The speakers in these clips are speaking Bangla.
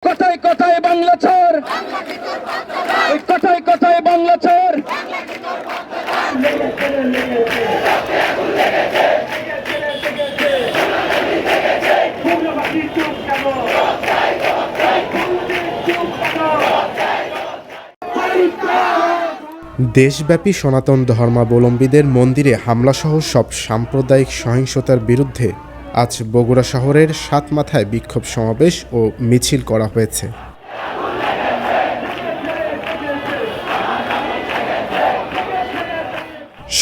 কথায় কথায় বাংলা চোর, কথায় কথায় বাংলা চোর। দেশব্যাপী সনাতন ধর্মাবলম্বীদের মন্দিরে হামলাসহ সব সাম্প্রদায়িক সহিংসতার বিরুদ্ধে আজ বগুড়া শহরের সাতমাথায় বিক্ষোভ সমাবেশ ও মিছিল করা হয়েছে।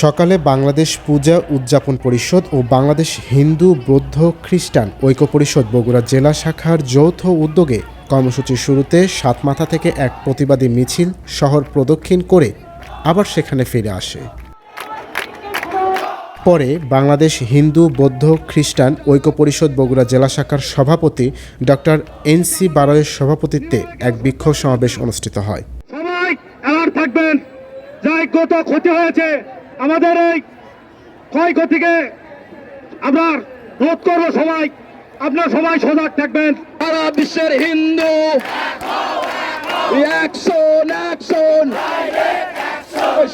সকালে বাংলাদেশ পূজা উদযাপন পরিষদ ও বাংলাদেশ হিন্দু বৌদ্ধ খ্রিস্টান ঐক্য পরিষদ বগুড়া জেলা শাখার যৌথ উদ্যোগে কর্মসূচির শুরুতে সাতমাথা থেকে এক প্রতিবাদী মিছিল শহর প্রদক্ষিণ করে আবার সেখানে ফিরে আসে। পরে বাংলাদেশ হিন্দু বৌদ্ধ খ্রিস্টান ঐক্য পরিষদ বগুড়া জেলা শাখার সভাপতি ডক্টর এনসি বারয়ের সভাপতিত্বে এক বিক্ষোভ সমাবেশ অনুষ্ঠিত হয়। সবাই অ্যালার্ট থাকবেন, যাই কত ক্ষতি হয়েছে আমাদের এই ক্ষয়ক্ষতিকে আমরা রোধ করবো। সবাই আপনারা সবাই সজাগ থাকবেন। সারা বিশ্বের হিন্দু অ্যাকশন, অ্যাকশন,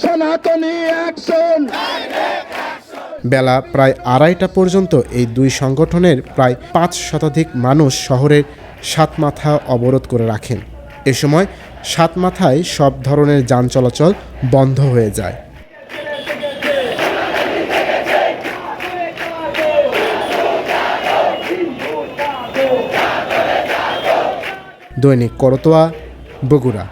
সনাতনী অ্যাকশন। বেলা প্রায় 2:30টা পর্যন্ত এই দুই সংগঠনের প্রায় 5 শতাধিক মানুষ শহরের সাতমাথা অবরোধ করে রাখেন। এ সময় সাতমাথায় সব ধরনের যান চলাচল বন্ধ হয়ে যায়। দৈনিক করতোয়া, বগুড়া।